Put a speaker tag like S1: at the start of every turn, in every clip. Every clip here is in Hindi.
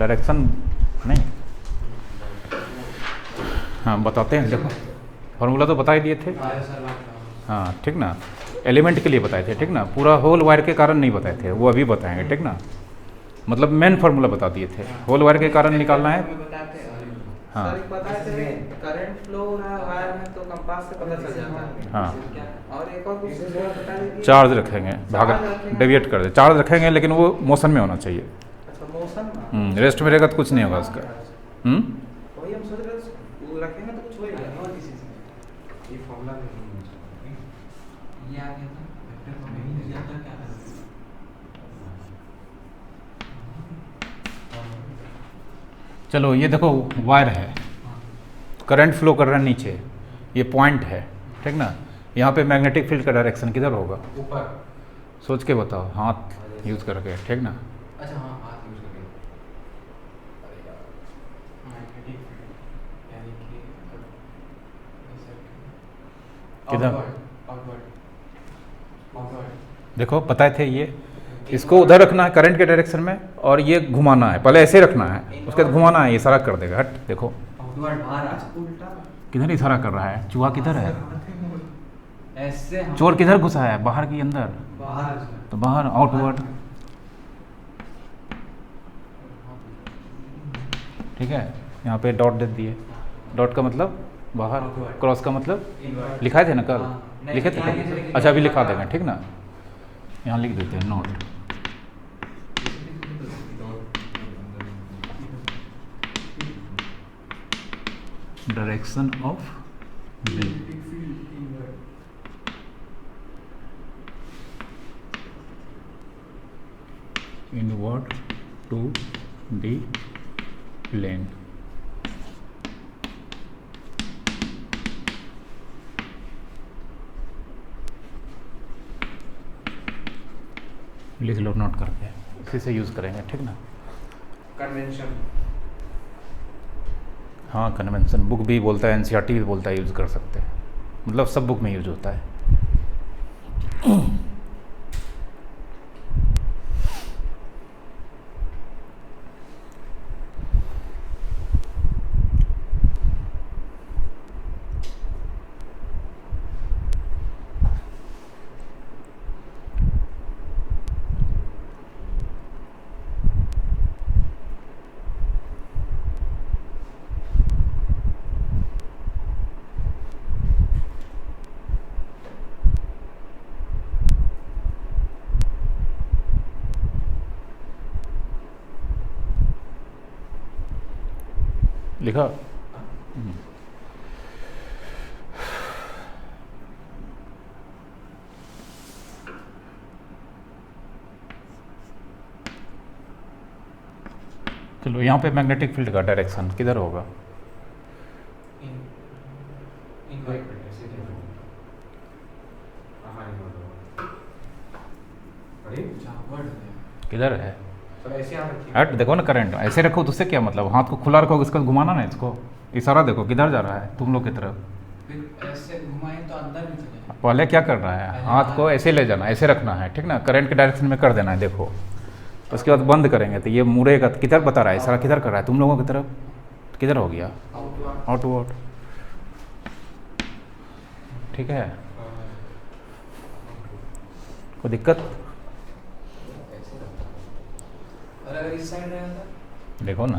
S1: डायरेक्शन नहीं, हाँ बताते हैं, देखो फॉर्मूला तो बता ही दिए थे। हाँ ठीक ना, एलिमेंट के लिए बताए थे, ठीक ना, पूरा होल वायर के कारण नहीं बताए थे, वो अभी बताएंगे, ठीक ना। मतलब मेन फार्मूला बता दिए थे, होल वायर के कारण निकालना है। हाँ
S2: करंट फ्लो हो रहा है वायर में तो कंपास से पता चल जाता है।
S1: हाँ,
S2: और एक और कुछ बता दीजिए।
S1: चार्ज रखेंगे, भाग डेविएट कर दे, चार्ज रखेंगे लेकिन वो मोशन में होना चाहिए।
S2: अच्छा मोशन
S1: रेस्ट में रहेगा तो कुछ नहीं होगा उसका।
S2: वही हम सोच रहे थे, वो रखेंगे तो कुछ होएगा।
S3: ये फॉर्मूला नहीं, ये आ गया था वेक्टर फॉर्म में, ये क्या है?
S1: चलो ये देखो वायर है, करंट फ्लो कर रहा है नीचे, ये पॉइंट है, ठीक ना। यहाँ पे मैग्नेटिक फील्ड का डायरेक्शन किधर होगा?
S3: ऊपर।
S1: सोच के बताओ, हाथ यूज करके, ठीक ना।
S3: अच्छा हाँ, हाथ यूज करके। अरे यार, मैग्नेटिक फील्ड यानी कि
S1: किधर?
S3: आउटवर्ड।
S1: देखो पता थे ये, इसको उधर रखना है करंट के डायरेक्शन में, और ये घुमाना है, पहले ऐसे रखना है, उसके बाद घुमाना है, ये सारा कर देगा। हट देखो
S3: आउटवर्ड बाहर उल्टा।
S1: किधर इशारा कर रहा है, चूहा किधर है,
S3: ऐसे
S1: चोर किधर घुसा है, बाहर की अंदर,
S3: बाहर।
S1: तो बाहर आउटवर्ड, ठीक है। यहाँ पे डॉट दे दिए, डॉट का मतलब बाहर, क्रॉस का मतलब लिखाए थे ना कल, लिखे थे कल? अच्छा अभी लिखा देंगे, ठीक ना। यहाँ लिख देते हैं note, direction of B inward to the plane. लिख लो नोट करके, इसी से यूज़ करेंगे, ठीक ना।
S2: कन्वेंशन।
S1: हाँ कन्वेंशन, बुक भी बोलता है, एनसीईआरटी भी बोलता है, यूज़ कर सकते हैं, मतलब सब बुक में यूज होता है। लिखा? चलो यहाँ पे मैग्नेटिक फील्ड का डायरेक्शन किधर होगा? किधर है? हट देखो ना, करंट ऐसे रखो तो उससे क्या मतलब, हाथ को खुला रखो, इसको घुमाना ना, इसको इशारा देखो किधर जा रहा है, तुम लोग की तरफ।
S3: फिर ऐसे घुमाएं तो अंदर भी चले।
S1: पहले क्या कर रहा है, हाथ को ऐसे ले जाना, ऐसे रखना है, ठीक ना, करंट के डायरेक्शन में कर देना है, देखो। उसके बाद बंद करेंगे तो ये मुड़ेगा, किधर बता रहा है, इशारा किधर कर रहा है, तुम लोगों की तरफ, किधर हो गया? आउटवर्ड, ठीक है। कोई दिक्कत?
S3: और अगर इस साइड रहेगा तो
S1: देखो ना,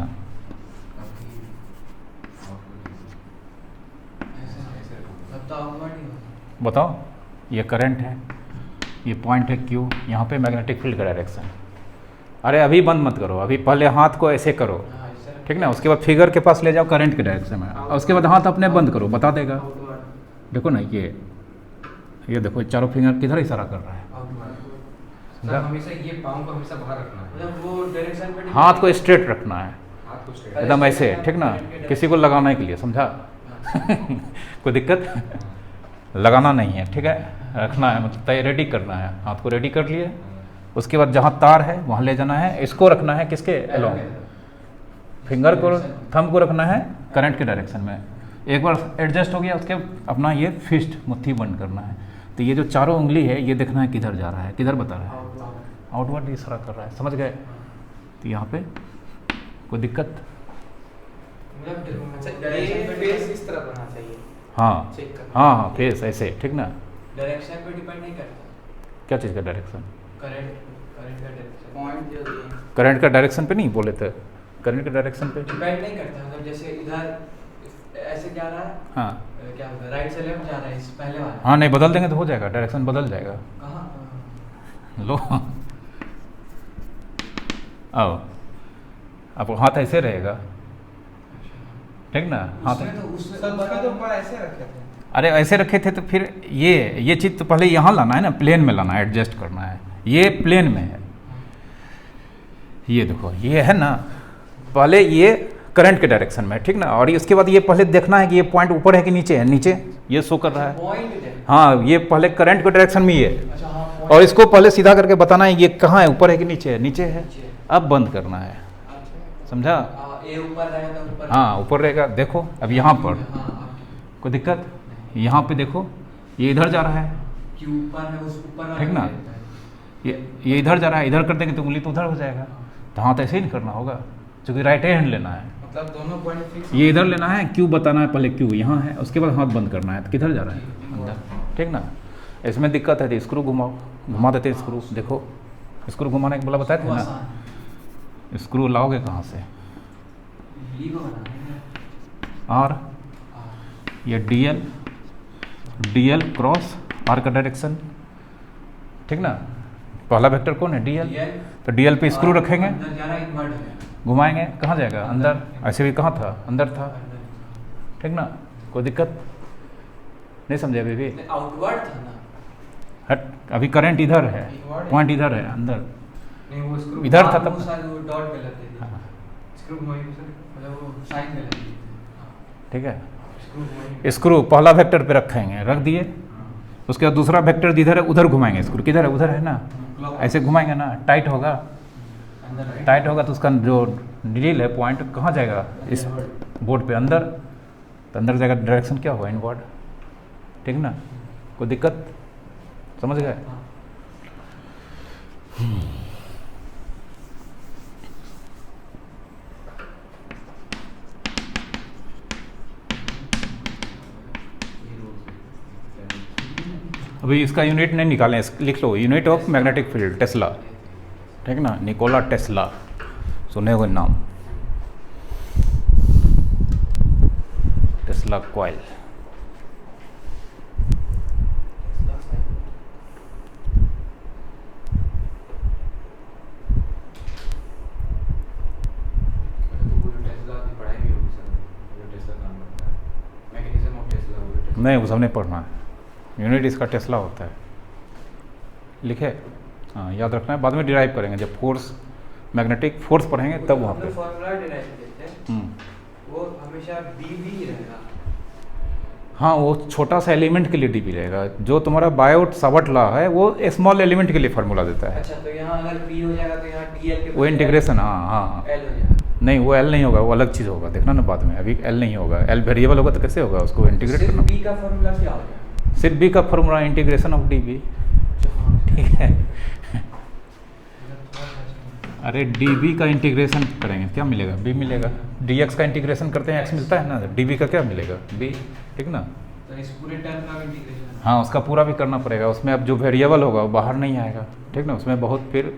S3: तब तो आउटवर्ड ही होगा।
S1: बताओ, ये करंट है, ये पॉइंट है Q, यहाँ पे मैग्नेटिक फील्ड का डायरेक्शन। अरे अभी बंद मत करो, अभी पहले हाथ को ऐसे करो, ठीक ना, उसके बाद फिगर के पास ले जाओ करंट के डायरेक्शन में, और उसके बाद हाथ अपने बंद करो, बता देगा। देखो ना ये देखो चारों फिंगर किधर इशारा कर रहा है,
S3: हमेशा ये पाँव को हमेशा बाहर रखना है, मतलब वो डायरेक्शन पे
S1: हाथ को स्ट्रेट रखना है,
S3: हाथ को straight।
S1: एकदम ऐसे, ठीक ना, किसी को लगाने के लिए, समझा? कोई दिक्कत? लगाना नहीं है, ठीक है, रखना है, मतलब रेडी करना है, हाथ को रेडी कर लिए, उसके बाद जहाँ तार है वहाँ ले जाना है, इसको रखना है किसके अलोंग, फिंगर को, थंब को रखना है करंट के डायरेक्शन में। एक बार एडजस्ट हो गया, उसके अपना ये फिस्ट मुट्ठी बंद करना है। तो ये जो चारों उंगली है, ये देखना है किधर जा रहा है, किधर बता रहा है, आउटवर्ड इशारा कर रहा है, समझ गए? तो यहाँ पे कोई दिक्कत?
S3: मतलब
S2: अच्छा,
S3: डायरेक्शन
S2: ये
S3: पे
S2: फेस इस तरह बनना चाहिए,
S1: हाँ
S2: चेक करना।
S1: हाँ हाँ, फेस ऐसे, ठीक ना।
S3: डायरेक्शन पे डिपेंड नहीं करता।
S1: क्या चीज़ का डायरेक्शन?
S3: करंट करंट का डायरेक्शन
S2: पॉइंट जो दिए हैं।
S1: करंट का डायरेक्शन पे नहीं बोले थे, करंट के डायरेक्शन पे।
S3: डिपेंड नहीं करता, मतलब जैसे इधर ऐसे जा रहा है,
S1: हाँ
S3: क्या होता है, राइट से लेफ्ट जा रहा है, इस पहले वाला।
S1: हाँ, नहीं बदल देंगे तो हो जाएगा, डायरेक्शन बदल जाएगा।
S3: कहाँ?
S1: लो आओ, अब हाथ ऐसे रहेगा, ठीक ना, हाथ।
S3: उसमें तो उसमें
S2: सब उसमें तो ऊपर ऐसे रखे थे।
S1: अरे ऐसे रखे थे तो फिर ये चीज़ तो पहले यहाँ लाना है ना, प्लेन में लाना है, एडजस्ट करना है। ये प्लेन में है, ये देखो ये है ना, पहले ये करंट के डायरेक्शन में है, ठीक ना। और इसके बाद ये पहले देखना है कि ये पॉइंट ऊपर है कि नीचे है, नीचे ये शो कर रहा है।
S3: पॉइंट है।
S1: हाँ, ये पहले करंट के डायरेक्शन में ही है,
S3: अच्छा हाँ, point
S1: और इसको पहले सीधा करके बताना है ये कहाँ है, ऊपर है कि नीचे है, नीचे है।
S3: नीचे है।
S1: अब बंद करना है,
S3: अच्छा।
S1: समझा?
S3: ये ऊपर रहेगा तो ऊपर।
S1: हाँ ऊपर रहेगा, देखो अब यहाँ पर
S3: हाँ,
S1: कोई दिक्कत? यहाँ पे देखो ये इधर जा रहा है,
S3: कि ऊपर है, उस ऊपर वाला
S1: ठीक ना?
S3: रहता है।
S1: ये इधर जा रहा है, इधर कर देंगे तो उंगली तो उधर हो जाएगा। तो हाथ ऐसे ही नहीं करना होगा, क्योंकि राइट हैंड लेना है।
S2: मतलब दोनों पॉइंट फिक्स।
S1: ये इधर लेना है, क्यू बताना है पहले, क्यू यहाँ है, उसके बाद हाथ बंद करना है। तो किधर जा रहा है? अंदर, ठीक ना। इसमें दिक्कत है तो स्क्रू घुमाओ, घुमा देते हैं स्क्रू। देखो स्क्रू घुमाने के बोला बताए थे ना,
S3: आसान।
S1: स्क्रू लाओगे कहाँ से?
S3: लीवर बनाना है।
S1: आर, ये डीएल क्रॉस आर का डायरेक्शन, ठीक ना। पहला वेक्टर कौन है? डीएल।
S3: DL,
S1: तो डीएल पे स्क्रू रखेंगे,
S3: अंदर जा रहा है, इन्वर्ट है।
S1: घुमाएंगे, कहाँ जाएगा? अंदर। ऐसे भी कहाँ था? अंदर था,
S3: अंदर।
S1: ठीक ना। कोई दिक्कत नहीं? समझे बेबी?
S3: नहीं, आउटवर्ड था ना।
S1: हट, अभी करंट इधर है,
S2: Inward है।
S1: पॉइंट इधर है, अंदर।
S3: नहीं वो स्क्रू
S1: इधर था तब।
S3: वो शायद वो डॉट गलत है।
S1: हाँ,
S3: स्क्रू घुमाई मतलब वो साइन गलत है।
S1: ठीक है।
S3: स्क्रू घुमाई।
S1: स्क्रू पहला वेक्टर पे रखेंगे, रख दिए। उसके बाद दूसरा वेक्टर जिधर है उधर घुमाएंगे। स्क्रू किधर है? उधर है ना, ऐसे घुमाएंगे ना, टाइट होगा।
S3: अंदर right।
S1: टाइट होगा तो उसका जो ड्रिल है पॉइंट कहाँ जाएगा? इस बोर्ड पे अंदर। तो अंदर जाएगा, डायरेक्शन क्या होगा? इनवर्ड, ठीक ना। कोई दिक्कत? समझ गए?
S3: हाँ।
S1: अभी इसका यूनिट नहीं निकालें, लिख लो unit of magnetic field, Tesla, ठीक ना। निकोला टेस्ला, सुने हुए नाम, टेस्ला कॉइल। नहीं वो सब नहीं पढ़ना है, यूनिट इसका टेस्ला होता है, लिखे। हाँ याद रखना है, बाद में डिराइव करेंगे जब फोर्स, मैग्नेटिक फोर्स पढ़ेंगे तब वहाँ पे।
S3: फॉर्मूला डिराइव करते हैं, वो हमेशा dV ही रहेगा।
S1: हाँ वो छोटा सा एलिमेंट के लिए डीबी रहेगा, जो तुम्हारा बायोट सावर्ट लॉ है वो स्मॉल एलिमेंट के लिए फार्मूला देता है।
S3: अच्छा, तो यहाँ अगर B हो जाएगा तो यहाँ DL के
S1: वो इंटीग्रेशन, हाँ हाँ,
S3: L हो जाएगा।
S1: नहीं वो एल नहीं होगा, वो अलग चीज़ होगा, देखना ना बाद में। अभी एल नहीं होगा, एल वेरिएबल होगा तो कैसे होगा? उसको इंटीग्रेट
S3: सिर्फ
S1: करना।
S3: B का फॉर्मूला क्या हो जाएगा?
S1: सिर्फ बी का formula integration of D B, ठीक है। अरे डी बी का इंटीग्रेशन करेंगे क्या मिलेगा? बी मिलेगा। डी एक्स का इंटीग्रेशन करते हैं एक्स मिलता है ना, डी बी का क्या मिलेगा? बी, ठीक ना।
S3: तो इस पूरे टर्म का इंटीग्रेशन।
S1: हाँ उसका पूरा भी करना पड़ेगा, उसमें अब जो वेरिएबल होगा वो बाहर नहीं आएगा, ठीक ना। उसमें बहुत फिर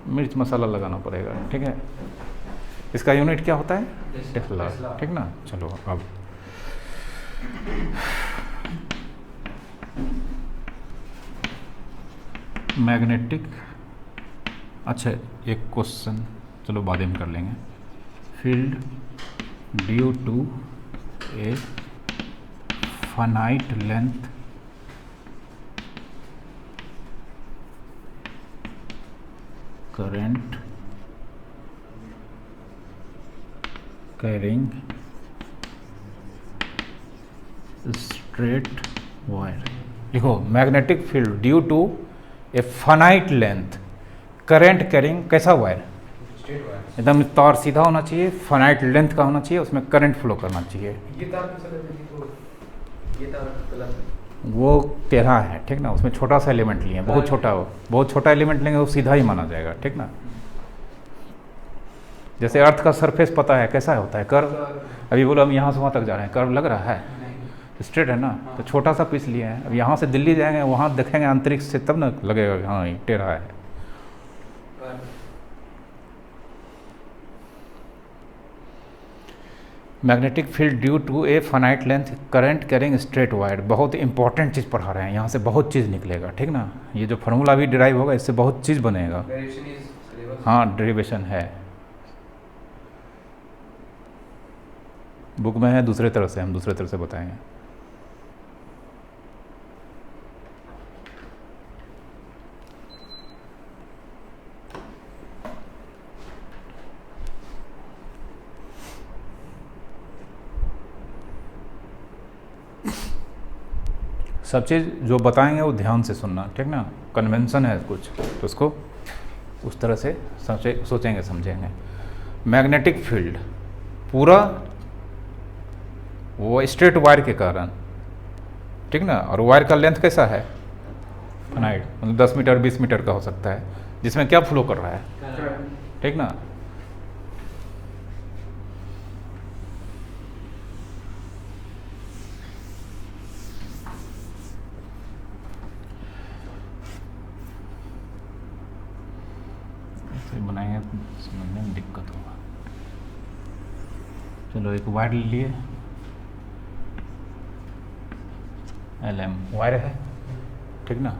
S1: मिर्च मसाला लगाना पड़ेगा, ठीक है। इसका यूनिट क्या होता है? टेस्ला, ठीक ना। चलो अब मैग्नेटिक, अच्छा एक क्वेश्चन चलो बाद में कर लेंगे। Field due to a finite length current carrying straight wire. लिखो magnetic field due to a finite length current carrying कैसा वायर?
S3: Straight wire.
S1: एकदम तार सीधा होना चाहिए, फाइनाइट लेंथ का होना चाहिए, उसमें करंट फ्लो करना चाहिए।
S2: ये तार कैसे लगेगी? तो ये तार गलत है।
S1: वो टेढ़ा है, ठीक ना। उसमें छोटा सा एलिमेंट लिए, बहुत छोटा हो, बहुत छोटा एलिमेंट लेंगे वो सीधा ही माना जाएगा, ठीक ना। जैसे अर्थ का सरफेस पता है कैसा होता है, कर्व। अभी बोलो हम यहाँ से वहाँ तक जा रहे हैं, कर्व लग रहा है, स्ट्रेट है ना, तो छोटा सा पीस लिए हैं। अब यहाँ से दिल्ली जाएंगे, वहाँ देखेंगे अंतरिक्ष से, तब ना लगेगा हाँ ये टेढ़ा है। Magnetic field due to a finite length current carrying straight wire, बहुत इंपॉर्टेंट चीज़ पढ़ा रहे हैं, यहाँ से बहुत चीज़ निकलेगा, ठीक ना। ये जो फार्मूला भी डिराइव होगा इससे बहुत चीज़ बनेगा। हाँ डेरिवेशन है, बुक में है, दूसरे तरह से हम दूसरे तरह से बताएंगे। सब चीज़ जो बताएंगे वो ध्यान से सुनना, ठीक ना। कन्वेंशन है कुछ तो उसको उस तरह से सोचेंगे समझेंगे। मैग्नेटिक फील्ड पूरा वो स्ट्रेट वायर के कारण, ठीक ना। और वायर का लेंथ कैसा है, फाइनाइट, मतलब 10 मीटर 20 मीटर का हो सकता है, जिसमें क्या फ्लो कर रहा है, ठीक ना। बनाएंगे समझने में दिक्कत होगा। चलो एक वायर ले लिए, LM वायर है, ठीक ना।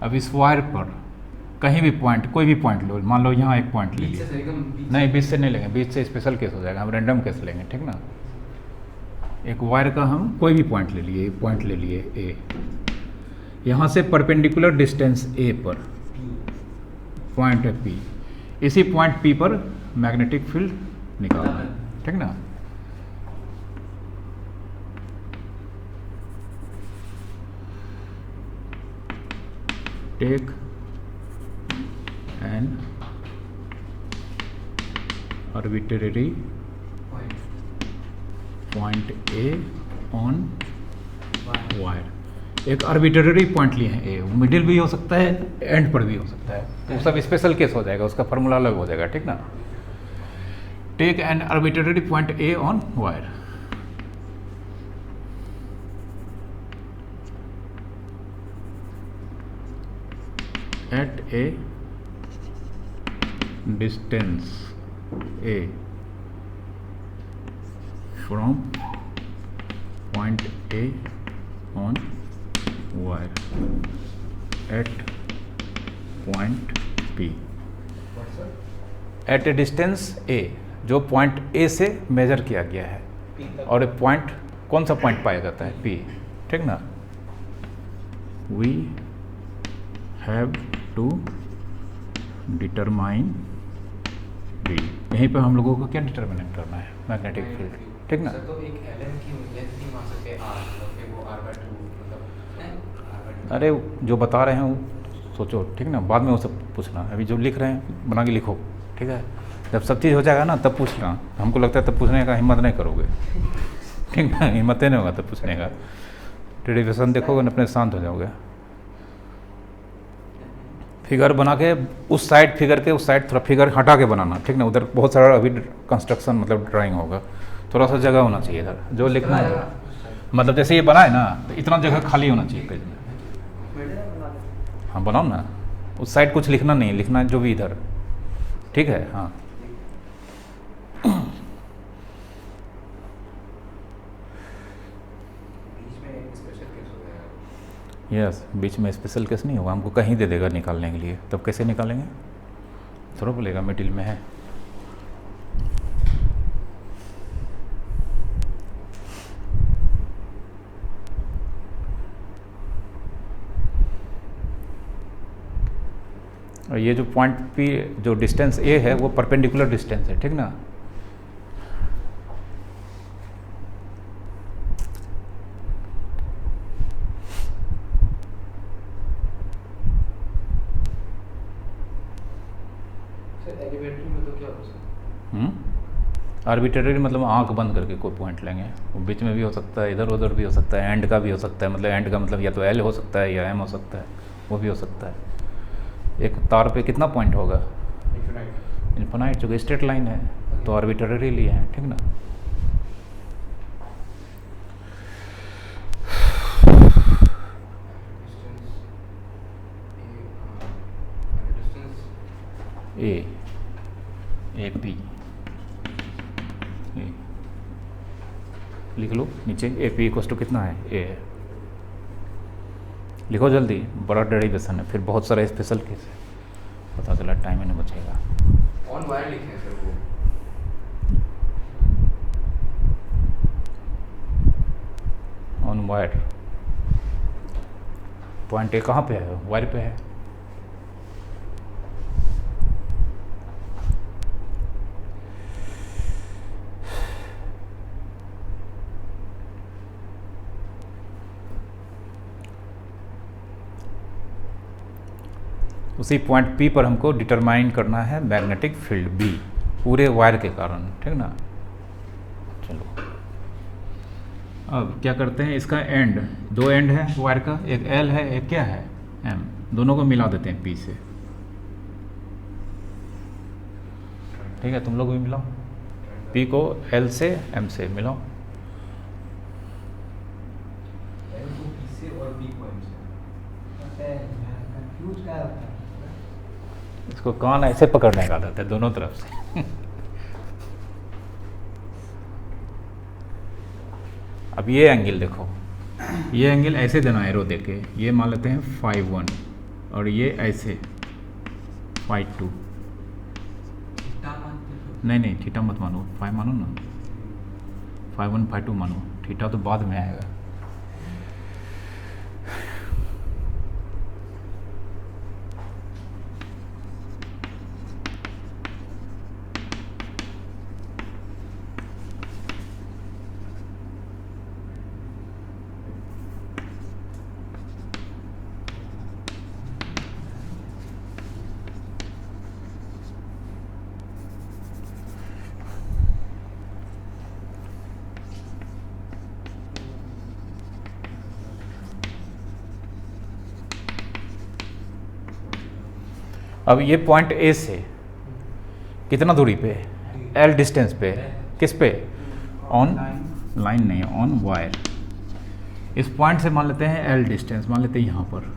S1: अब इस वायर पर कहीं भी पॉइंट, कोई भी पॉइंट लो, मान लो यहाँ एक पॉइंट ले लिए, नहीं बीच से नहीं लेंगे, बीच से स्पेशल केस हो जाएगा, हम रैंडम केस लेंगे, ठीक ना। एक वायर का हम कोई भी पॉइंट ले लिए, पॉइंट ले लिए ए, यहाँ से परपेंडिकुलर डिस्टेंस ए पर पॉइंट है P, इसी पॉइंट P पर मैग्नेटिक फील्ड निकालना है, ठीक ना। Take an arbitrary point A on wire, एक आर्बिट्रेरी पॉइंट लिए हैं ए, मिडिल भी हो सकता है, एंड पर भी हो सकता है, तो सब स्पेशल केस हो जाएगा, उसका फार्मूला अलग हो जाएगा, ठीक ना। Take an arbitrary point A on wire, at a distance A from point A on wire at point P, at a distance A, जो पॉइंट A से मेजर किया गया है, और एक पॉइंट, कौन सा पॉइंट पाया जाता है, P, ठीक ना। We have to determine B, यहीं पर हम लोगों को क्या डिटरमिनेट करना है, मैग्नेटिक फील्ड, ठीक ना।
S3: तो एक LM की लेंथ की मान सकते हैं R, तो फिर वो R/2 मतलब
S1: अरे जो बता रहे हैं वो सोचो, ठीक ना, बाद में वो सब पूछना, अभी जो लिख रहे हैं बना के लिखो, ठीक है। जब सब चीज़ हो जाएगा ना तब पूछना, हमको लगता है तब पूछने का हिम्मत नहीं करोगे, ठीक ना, हिम्मत नहीं होगा तब पूछने का। डेरिवेशन देखोगे ना अपने शांत हो जाओगे। फिगर बना के उस साइड, फिगर के उस साइड थोड़ा फिगर हटा के बनाना, ठीक ना। उधर बहुत सारा अभी कंस्ट्रक्शन मतलब ड्राइंग होगा, थोड़ा सा जगह होना चाहिए इधर, जो लिखना है मतलब जैसे ये बना है ना, तो इतना जगह खाली होना चाहिए पेज में। हाँ बनाओ ना, उस साइड कुछ लिखना नहीं, लिखना है जो भी इधर, ठीक है। हाँ यस, बीच में स्पेशल केस नहीं होगा, हमको कहीं दे देगा निकालने के लिए, तब कैसे निकालेंगे, थोड़ा बोलेगा मिडिल में है। और ये जो पॉइंट P, जो डिस्टेंस A है वो परपेंडिकुलर डिस्टेंस है, ठीक ना। आर्बिट्रेरी मतलब आंख बंद करके कोई पॉइंट लेंगे, बीच में भी हो सकता है, इधर उधर भी हो सकता है, एंड का भी हो सकता है, मतलब एंड का मतलब या तो L हो सकता है या M हो सकता है, वो भी हो सकता है। एक तार पे कितना पॉइंट होगा, इन्फिनाइट जो कि स्ट्रेट लाइन है, तो आर्बिट्ररी लिए हैं, ठीक ना। ए पी लिख लो नीचे, ए पी इक्वल टू कितना है, ए है। लिखो जल्दी, बड़ा डेरिवेशन है, फिर बहुत सारा स्पेशल केस है, पता चला टाइम ही नहीं बचेगा।
S3: ऑन वायर लिखे हैं सर वो।
S1: ऑन वायर, पॉइंट ए कहाँ पे है, वायर पे है। उसी पॉइंट पी पर हमको डिटरमाइन करना है मैग्नेटिक फील्ड बी, पूरे वायर के कारण, ठीक ना। चलो अब क्या करते हैं, इसका एंड, दो एंड है वायर का, एक एल है, एक क्या है, एम, दोनों को मिला देते हैं पी से, ठीक है। तुम लोग भी मिलाओ, पी को एल से एम से मिलाओ।
S3: एल को पी से और बी को एम से।
S2: कंफ्यूज क्या होता है?
S1: इसको कान ऐसे पकड़ने का आदत है दोनों तरफ से। अब ये एंगल देखो, ये एंगल ऐसे देना एरो देके, ये मान लेते हैं 5-1 और ये ऐसे 5-2। नहीं थीटा मत मानो, 5 मानो ना, 5-1 5-2 मानो, थीटा तो बाद में आएगा। अब ये पॉइंट ए से कितना दूरी पे, एल डिस्टेंस पे, किस पे, ऑन लाइन नहीं, ऑन वायर। इस पॉइंट से मान लेते हैं एल डिस्टेंस, मान लेते हैं यहाँ पर,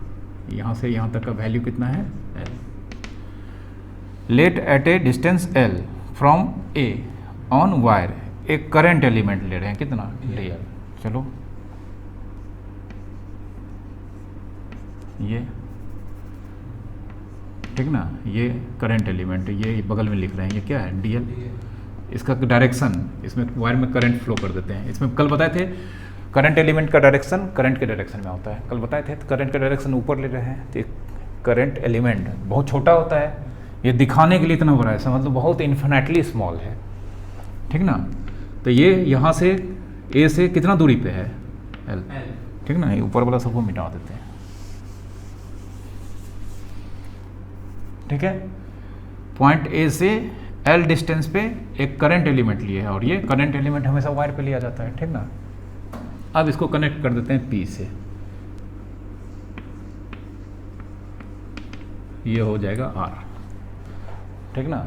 S1: यहाँ से यहाँ तक का वैल्यू कितना है, L. Let at a distance L from A on wire एक करंट एलिमेंट ले रहे हैं, कितना, डी एल। चलो ये ठीक ना, ये करंट एलिमेंट, ये बगल में लिख रहे हैं, ये क्या है, डीएल। इसका डायरेक्शन, इसमें वायर में करंट फ्लो कर देते हैं। इसमें कल बताए थे करंट एलिमेंट का डायरेक्शन करंट के डायरेक्शन में होता है, कल बताए थे। तो करंट का डायरेक्शन ऊपर ले रहे हैं, तो करंट एलिमेंट बहुत छोटा होता है, ये दिखाने के लिए इतना बड़ा है, समझ लो बहुत इन्फिनेटली स्मॉल है, ठीक ना। तो ये यहाँ से ए से कितना दूरी पे है, एल, ठीक ना। ये ऊपर वाला सबको मिटा देते हैं, ठीक है। पॉइंट ए से एल डिस्टेंस पे एक करंट एलिमेंट लिए है, और ये करंट एलिमेंट हमेशा वायर पे लिया जाता है, ठीक ना। अब इसको कनेक्ट कर देते हैं पी से, ये हो जाएगा आर, ठीक ना।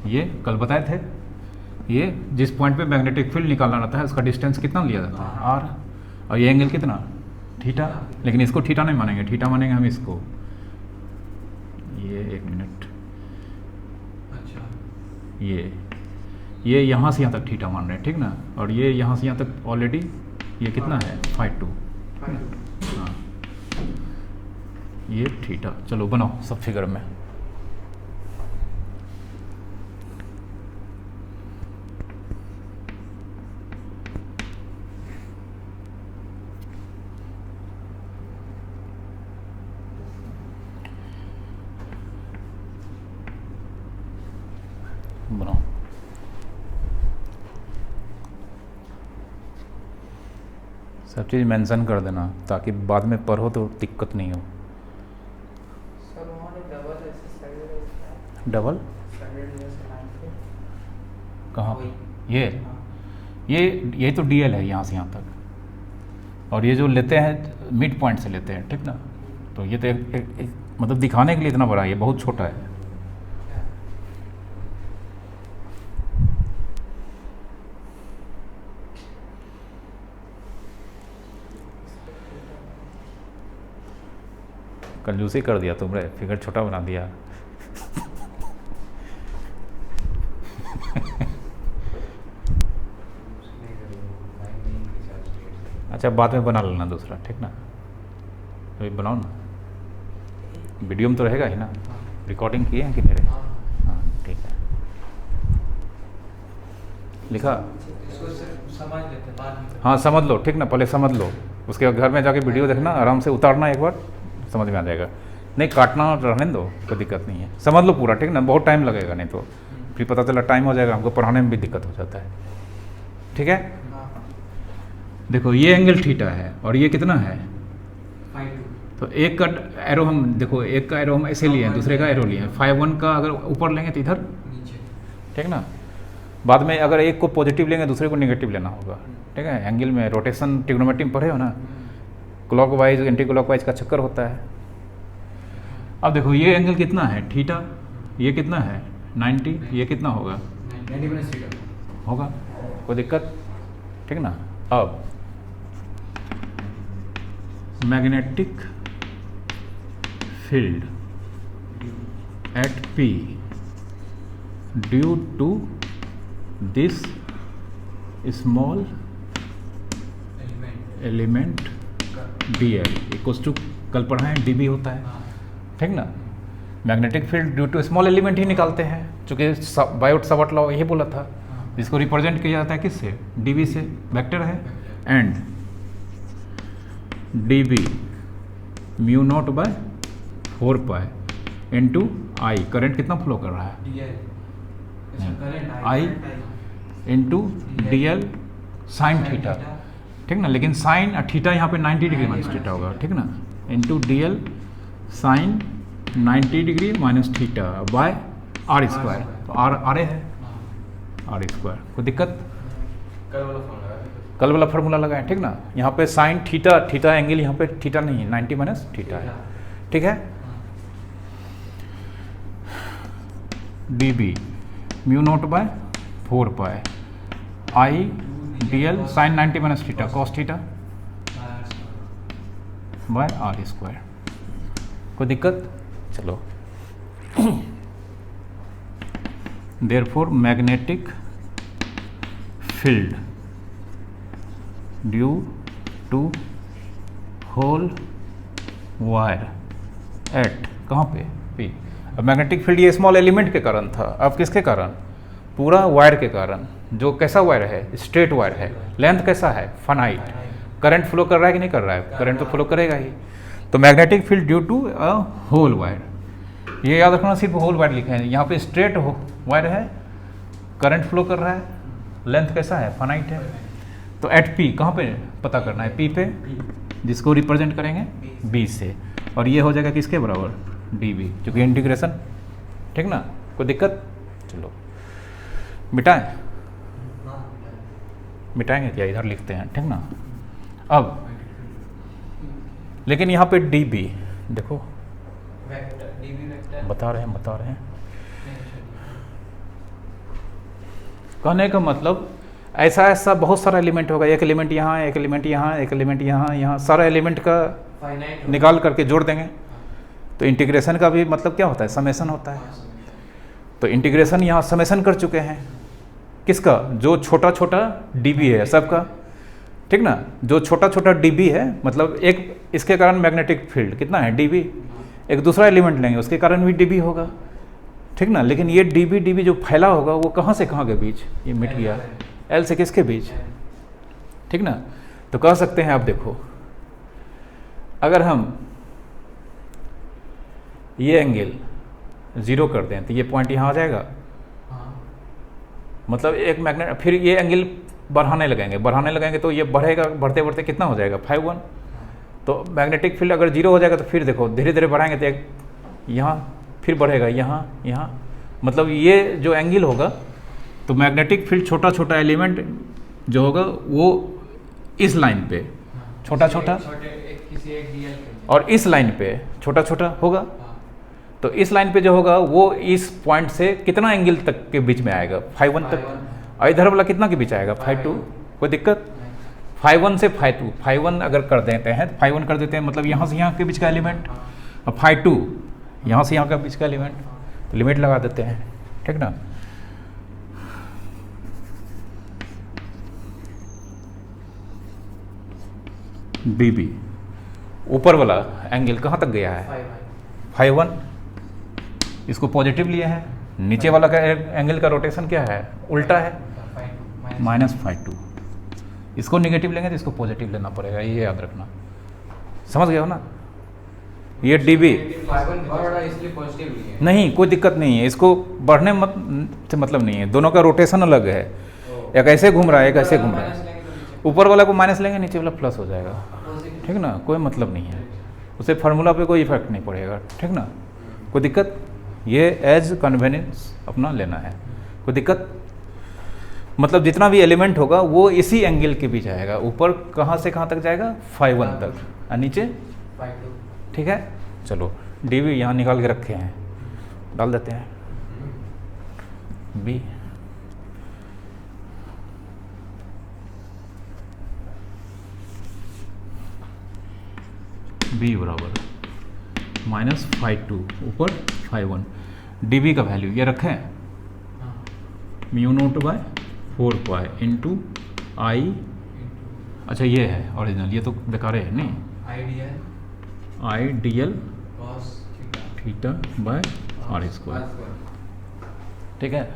S1: ये कल बताए थे, ये जिस पॉइंट पे मैग्नेटिक फील्ड निकालना रहता है उसका डिस्टेंस कितना लिया जाता है, आर, और ये एंगल कितना, थीटा। लेकिन इसको थीटा नहीं मानेंगे, थीटा मानेंगे हम इसको, ये एक मिनट,
S3: अच्छा,
S1: ये यहाँ से यहाँ तक थीटा मान रहे हैं, ठीक ना। और ये यहाँ से यहाँ तक ऑलरेडी ये कितना है, 5-2, हाँ, ये थीटा। चलो बनाओ सब फिगर में, बनाओ। सब चीज़ मेंशन कर देना ताकि बाद में पढ़ो तो दिक्कत नहीं हो।
S2: सर उन्होंने डबल ऐसे साइड
S1: डबल
S2: साइड जैसे लाइन पे
S1: कहाँ,
S3: वही।
S1: ये
S2: हाँ।
S1: ये तो डीएल है यहाँ से यहाँ तक, और ये जो लेते हैं मिड पॉइंट से लेते हैं, ठीक ना। तो ये तो एक मतलब दिखाने के लिए इतना बड़ा है, ये बहुत छोटा है, कंजूसी कर दिया तुमने, फिगर छोटा बना दिया। अच्छा बाद में बना लेना दूसरा, ठीक ना, अभी बनाओ ना, वीडियो में तो रहेगा ही ना, रिकॉर्डिंग किए हैं कि नहीं रहे? हाँ ठीक है, लिखा?
S3: इसको सिर्फ समझ लेते बाद में।
S1: हाँ समझ लो, ठीक ना, पहले समझ लो, उसके बाद घर में जाके वीडियो देखना, आराम से उतारना, एक बार समझ में आ जाएगा। नहीं काटना रहने दो, कोई दिक्कत नहीं है, समझ लो पूरा, ठीक ना, बहुत टाइम लगेगा, नहीं तो फिर पता चला टाइम हो जाएगा, हमको पढ़ाने में भी दिक्कत हो जाता है, ठीक है। देखो ये एंगल थीटा है और ये कितना है
S3: 5-2।
S1: तो एक का एरो हम देखो, एक का एरो हम ऐसे लिए हैं, दूसरे का एरो लिए हैं, 5-1 का अगर ऊपर लेंगे तो इधर,
S3: नीचे।
S1: ठीक ना, बाद में अगर एक को पॉजिटिव लेंगे दूसरे को नेगेटिव लेना होगा, ठीक है। एंगल में रोटेशन ट्रिग्नोमेट्री में पढ़े हो ना, क्लॉकवाइज एंटी क्लॉकवाइज का चक्कर होता है। अब देखो ये एंगल कितना है थीटा, ये कितना है 90, ये कितना होगा
S3: 90
S1: होगा, कोई दिक्कत, ठीक ना। अब magnetic field at P due to this small element dl equals to, कल पढ़ा है dB होता है, ठीक ना। Magnetic field due to small element ही निकालते हैं, चूँकि बायोट सावर्ट लॉ यही बोला था, जिसको रिप्रेजेंट किया जाता है किससे, dB से, वेक्टर है, and dB mu not by 4 pi into I, current कितना फ्लो कर रहा है I into D L sine theta, ठीक ना, लेकिन साइन और थीटा यहाँ पे 90 डिग्री माइनस थीटा होगा, ठीक ना, into D L sine 90 degree minus theta by R square, तो आर ए है आर स्क्वायर, कोई दिक्कत, कल वाला फार्मूला लगाएं, ठीक ना। यहाँ पे साइन थीटा, थीटा एंगल यहाँ पे थीटा नहीं है, 90 माइनस थीटा है, ठीक है। D B mu not by 4 pi I D L sine 90 minus theta cos theta by R square, कोई दिक्कत, चलो। Therefore magnetic field due to whole wire at, कहाँ पे P। अब मैग्नेटिक फील्ड ये स्मॉल एलिमेंट के कारण था, अब किसके कारण, पूरा वायर के कारण, जो कैसा वायर है, स्ट्रेट वायर है, लेंथ कैसा है, फाइनाइट, करंट फ्लो कर रहा है कि नहीं कर रहा है, करंट तो फ्लो करेगा ही, तो magnetic field due to a whole wire, ये याद रखना, सिर्फ होल वायर लिखा है, यहाँ पे स्ट्रेट वायर है, करंट फ्लो कर रहा है, लेंथ कैसा है, फाइनाइट है, तो एट P कहाँ पे पता करना है, P पे, जिसको रिप्रेजेंट करेंगे B से, और ये हो जाएगा किसके बराबर, dB, क्योंकि इंटीग्रेशन, ठीक ना, कोई दिक्कत, चलो मिटाएं, मिटाएंगे क्या, इधर लिखते हैं, ठीक ना। अब लेकिन यहाँ पे dB देखो, बता रहे हैं, कहने का मतलब ऐसा बहुत सारा एलिमेंट होगा, एक एलिमेंट यहाँ, एक एलिमेंट यहाँ, एक एलिमेंट यहाँ, सारा एलिमेंट का निकाल करके जोड़ देंगे, तो इंटीग्रेशन का भी मतलब क्या होता है, समेशन होता है, तो इंटीग्रेशन यहाँ समेशन कर चुके हैं, किसका, जो छोटा छोटा dB है सबका, ठीक ना, जो छोटा छोटा dB है, मतलब एक इसके कारण मैग्नेटिक फील्ड कितना है dB, एक दूसरा एलिमेंट लेंगे उसके कारण भी dB होगा, ठीक ना, लेकिन ये dB जो फैला होगा वो कहाँ से कहाँ के बीच, ये मिट गया, L से किसके बीच, ठीक ना, तो कह सकते हैं, आप देखो अगर हम ये एंगल 0 कर दें तो ये पॉइंट यहाँ आ जाएगा, मतलब एक मैग्नेट, फिर ये एंगल बढ़ाने लगेंगे तो ये बढ़ेगा, बढ़ते बढ़ते कितना हो जाएगा 5-1, तो मैग्नेटिक फील्ड अगर 0 हो जाएगा तो फिर देखो धीरे धीरे बढ़ाएंगे तो एक यहाँ फिर बढ़ेगा, यहाँ, मतलब ये जो एंगल होगा, तो मैग्नेटिक फील्ड छोटा छोटा एलिमेंट जो होगा वो इस लाइन पे छोटा छोटा, और इस लाइन पे छोटा छोटा होगा, तो इस लाइन पे जो होगा वो इस पॉइंट से कितना एंगल तक के बीच में आएगा, 5-1 तक, और इधर वाला कितना के बीच आएगा, 5-2, कोई दिक्कत, 5-1 से 5-2, 5-1 अगर कर देते हैं, 5-1 कर देते हैं, मतलब यहाँ से यहाँ के बीच का एलिमेंट, अब फाई 2 यहाँ से यहाँ का बीच का एलिमेंट, तो लिमिट लगा देते हैं, ठीक ना। बी बी ऊपर वाला एंगल कहाँ तक गया है? फाई 1, इसको पॉजिटिव लिए हैं। नीचे वाला का एंगल का रोटेशन क्या है? उल्टा है, माइनस फाई 2। इसको नेगेटिव लेंगे तो इसको पॉजिटिव लेना पड़ेगा, ये याद रखना। समझ गए हो ना? ये डीबी नहीं, कोई दिक्कत नहीं है, इसको बढ़ने से मतलब नहीं है, दोनों का रोटेशन अलग है। एक ऐसे घूम रहा है, एक ऐसे घूम रहा है। ऊपर वाला को माइनस लेंगे, नीचे वाला प्लस हो जाएगा, ठीक ना। कोई मतलब नहीं है, उसे फार्मूला पे कोई इफेक्ट नहीं पड़ेगा, ठीक ना। कोई दिक्कत? ये एज कन्वेनियंस अपना लेना है, कोई दिक्कत? मतलब जितना भी एलिमेंट होगा वो इसी एंगल के बीच आएगा। ऊपर कहाँ से कहाँ तक जाएगा? फाई 1 तक, और नीचे
S3: फाई 2।
S1: ठीक है। चलो डी भी यहाँ निकाल के रखे हैं, डाल देते हैं बी। बी बराबर माइनस फाई 2 ऊपर फाई 1। डी बी का वैल्यू ये रखें, mu naught by 4 pi into I. अच्छा ये है ओरिजिनल, ये तो बेकार है नहीं। I D L theta by R square, ठीक है।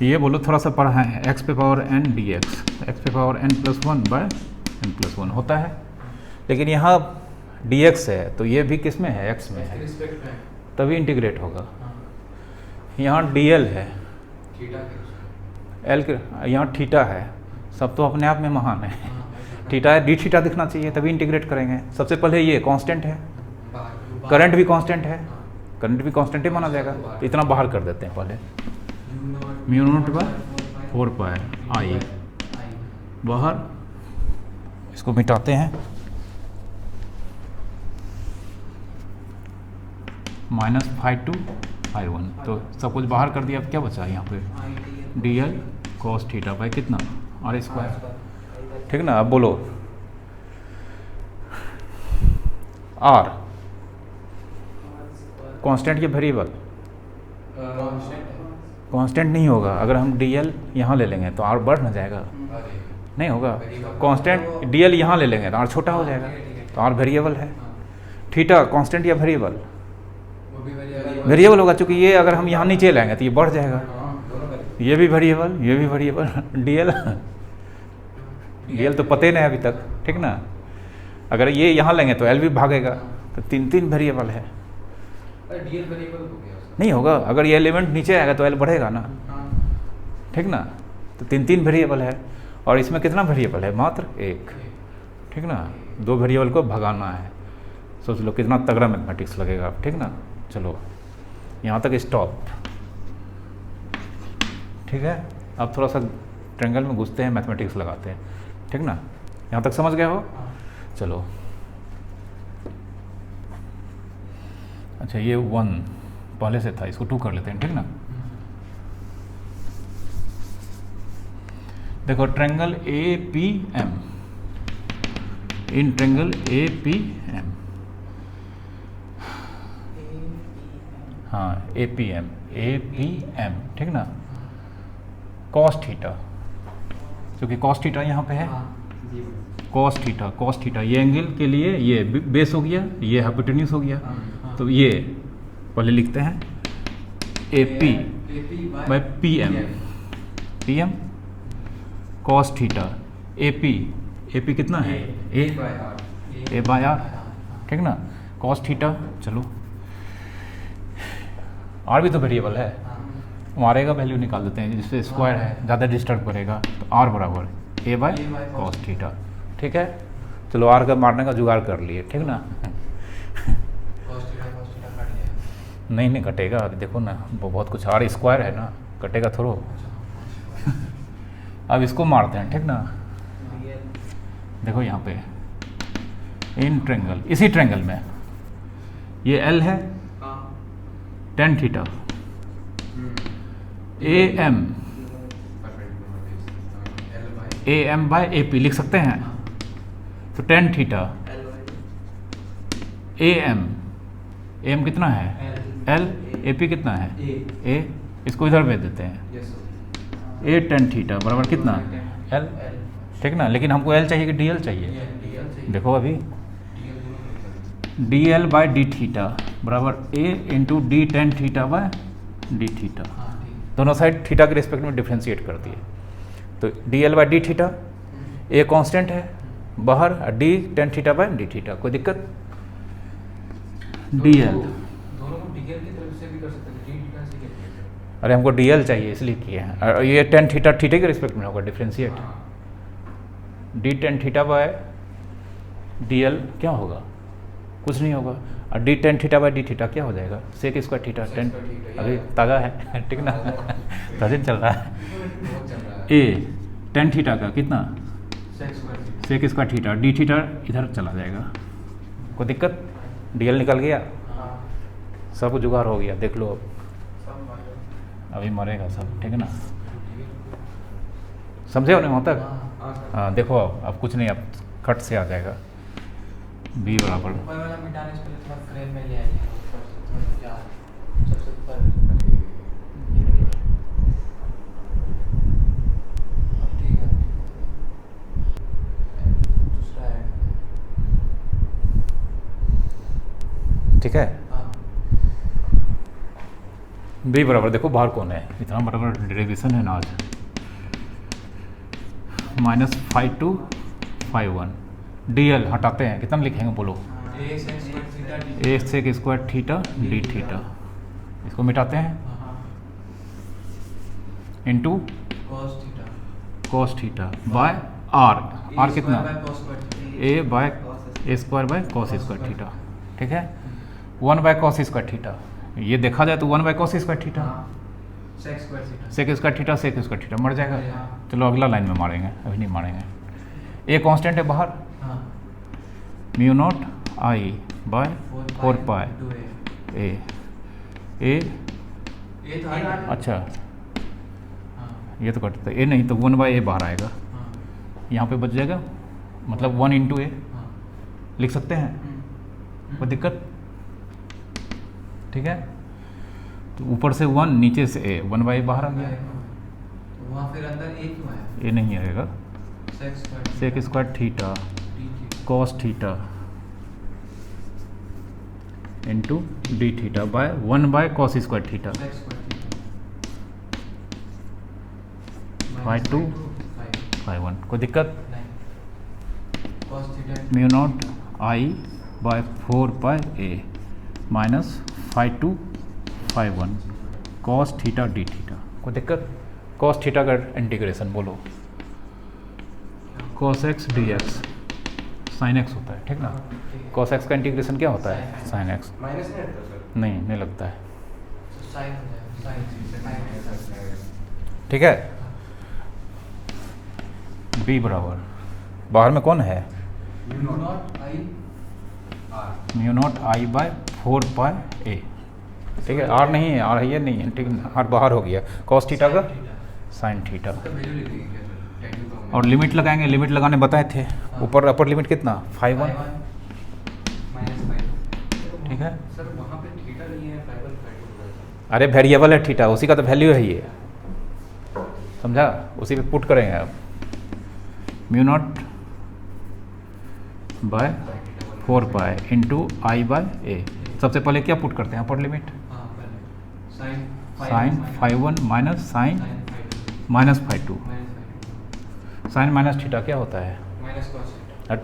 S1: ये बोलो थोड़ा सा पढ़ा है, एक्स पे power N D X, X पे power N plus 1 by N plus 1 होता है। लेकिन यहाँ डी एक्स है तो ये भी किस में है? एक्स में है, तभी इंटीग्रेट होगा। यहाँ डी एल है, एल के यहाँ थीटा है, सब तो अपने आप में महान है। थीटा है, डी थीटा दिखना चाहिए, तभी इंटीग्रेट करेंगे। सबसे पहले ये कांस्टेंट है, करंट भी कांस्टेंट है, करंट भी कांस्टेंट ही माना जाएगा, तो इतना बाहर कर देते हैं पहले। म्यू नोट बाय 4 पाई आई बाहर, इसको मिटाते हैं, माइनस फाई 2 फाई 1, तो सब कुछ बाहर कर दिया। अब क्या बचा यहाँ पे? D L cos theta by कितना? आर स्क्वायर, ठीक ना। अब बोलो आर कांस्टेंट या वेरिएबल? कांस्टेंट नहीं होगा। अगर हम डी एल यहाँ ले लेंगे तो आर बढ़ ना जाएगा? नहीं होगा। कांस्टेंट डी एल यहाँ ले लेंगे तो आर छोटा हो जाएगा, तो आर वेरिएबल है। थीटा कांस्टेंट या वेरिएबल? वेरिएबल होगा, क्योंकि ये अगर हम यहाँ नीचे लाएंगे तो ये बढ़ जाएगा। ये भी वेरिएबल, ये भी वेरिएबल, डीएल डीएल तो पता ही नहीं अभी तक, ठीक ना। अगर ये यहाँ लेंगे तो एल भी भागेगा, तो तीन वेरिएबल है। नहीं होगा, अगर ये एलिमेंट नीचे आएगा तो एल बढ़ेगा ना, ठीक ना। तो तीन वेरिएबल है, और इसमें कितना वेरिएबल है? मात्र एक, ठीक ना। 2 वेरिएबल को भगाना है, सोच लो कितना तगड़ा मैथमेटिक्स लगेगा, ठीक ना। चलो यहाँ तक स्टॉप, ठीक है। अब थोड़ा सा ट्रायंगल में घुसते हैं, मैथमेटिक्स लगाते हैं, ठीक ना। यहाँ तक समझ गए हो? चलो अच्छा, ये 1 पहले से था, इसको 2 कर लेते हैं, ठीक ना। देखो triangle A P M, in triangle A P M, हाँ ए पी एम, ठीक ना। कॉस थीटा, क्योंकि कॉस थीटा यहाँ पे है, कॉस थीटा ये एंगल के लिए ये बेस हो गया, ये हाइपोटेन्यूज हो गया, तो ये पहले लिखते हैं A P by P M cos theta. A P कितना है? ए बाय आर, ठीक ना। कॉस थीटा, चलो आर भी तो वेरिएबल है, आर का वैल्यू निकाल देते हैं, जिससे स्क्वायर है ज़्यादा डिस्टर्ब करेगा, तो आर बराबर ए बाय कॉस थीटा, ठीक है। चलो आर का मारने का जुगाड़ कर लिए, ठीक ना। नहीं कटेगा, अभी देखो ना, बहुत कुछ आर स्क्वायर है ना, कटेगा थोड़ा। अब इसको मारते हैं, ठीक ना। देखो यहाँ पे इन ट्रायंगल, इसी ट्रायंगल में ये एल है, tan theta, A M by A P लिख सकते हैं, तो tan थीटा एम कितना है एल, ए पी कितना है ए, इसको इधर भेज देते हैं
S3: यस सर।
S1: ए टेन थीटा बराबर कितना एल, ठीक ना। लेकिन हमको एल चाहिए कि डी एल चाहिए,
S3: डीएल चाहिए।
S1: देखो अभी
S3: डीएल दोनों
S1: D L by D theta बराबर A into D tan theta by D theta,
S3: हाँ ठीक।
S1: दोनों साइड थीटा के रिस्पेक्ट में डिफ्रेंशिएट कर दिए। तो D L by D theta, A constant है बाहर, D tan theta by D theta, कोई दिक्कत। डी एल,
S3: दोनों को डीएल की तरफ से भी कर सकते हैं, डी थीटा से क्या किया जाए?
S1: अरे हमको डी एल चाहिए इसलिए किए हैं, और ये टेन थीटा थीटे के रिस्पेक्ट में होगा डिफ्रेंशिएट।
S3: हाँ।
S1: D tan theta by D L क्या होगा, कुछ नहीं होगा। और D tan theta by D theta क्या हो जाएगा, sec square theta
S3: Sec
S1: tan,
S3: square theta,
S1: अभी
S3: यार।
S1: ताज़ा है ठीक ना, ताज़ा चल रहा है।
S3: बहुत चल रहा है।
S1: ए टेन थीटा का कितना
S3: sec square theta.
S1: Sec square theta, D theta इधर चला जाएगा, कोई दिक्कत। डी एल निकल गया,
S3: हाँ।
S1: सब जुगाड़ हो गया, देख लो अब,
S3: सब मालूम।
S1: अभी मरेगा सब, ठीक है ना। समझे हो नहीं होता।
S3: हाँ सर।
S1: हाँ देखो अब कुछ नहीं, अब कट से आ जाएगा बी बराबर
S3: ऊपर वाला मिटाने से पहले थोड़ा फ्रेम में ले आइए, ऊपर से थोड़ा यार, सबसे ऊपर। अब ठीक है। दूसरा है।
S1: ठीक है।
S3: हाँ।
S1: बी बराबर देखो बाहर कौन है, इतना बराबर डेरिवेशन है ना आज, -5 डी एल हटाते हैं, कितना लिखेंगे बोलो,
S3: A sec square theta D.
S1: A sec square theta D theta, इसको मिटाते हैं
S3: हाँ।
S1: Into
S3: cos theta.
S1: Cos theta by R, R कितना
S3: cos square theta.
S1: A by A square by cos square theta, ठीक है। 1 बाय कॉस स्क्वायर थीटा, ये देखा जाए तो 1 बाय कॉस स्क्वायर थीटा,
S3: हाँ। Sec square theta.
S1: Sec square theta sec square theta मर जाएगा।
S3: हाँ।
S1: चलो अगला लाइन में मारेंगे, अभी नहीं मारेंगे। ए कांस्टेंट है बाहर,
S3: हाँ।
S1: Mu not I by 4 pi
S3: into A।
S1: ए, ए
S3: ए तो आ
S1: अच्छा
S3: हाँ।
S1: ये तो कटता है, ए नहीं तो 1 बाय ए बाहर आएगा,
S3: हाँ।
S1: यहाँ पे बच जाएगा, मतलब 1 इंटू ए
S3: हाँ।
S1: लिख सकते हैं, कोई दिक्कत, ठीक है। तो ऊपर से 1 नीचे से ए, 1 बाय ए बाहर आ गया,
S3: तो वहाँ फिर अंदर ए क्यों आया?
S1: ए नहीं आएगा,
S3: sec square
S1: sec square theta
S3: D theta.
S1: Cos theta into D theta by 1 by cos square theta,
S3: sec square theta.
S1: 5 by 1, कोई दिक्कत।
S3: नहीं। cos theta.
S1: Mu not I by 4 pi A minus 5 cos theta D theta, कोई दिक्कत। कॉस थीटा का इंटीग्रेशन बोलो, cos X D X sine X होता है, ठीक ना। कॉस एक्स का इंटीग्रेशन क्या होता है, साइन एक्स,
S3: माइनस नहीं आता सर।
S1: नहीं लगता है,
S3: साइन हो जाएगा, साइन।
S1: ठीक है। बी बराबर बाहर में कौन है,
S3: mu not I R.
S1: Mu not I by 4 pi A, ठीक है। आर नहीं है, आर है ये नहीं है, ठीक है, आर बाहर हो गया। कॉस थीटा का साइन थीटा,
S3: तो वैल्यू लिख देंगे क्या सर, वैल्यू का
S1: और लिमिट लगाएंगे, लिमिट लगाने बताए थे, ऊपर अपर लिमिट कितना 5 1,
S3: माइनस 5।
S1: ठीक है।
S3: सर वहाँ पे थीटा नहीं है, 5 5
S1: अरे वेरिएबल है थीटा, उसी का तो वैल्यू है ये, समझा, उसी पे पुट करेंगे आप। Mu not by 4 pi into I by A, सबसे पहले क्या पुट करते हैं, अपर लिमिट
S3: हाँ पहले
S1: sine 5 1 minus sine minus 5 2, sine minus theta क्या होता है,
S3: minus cos theta.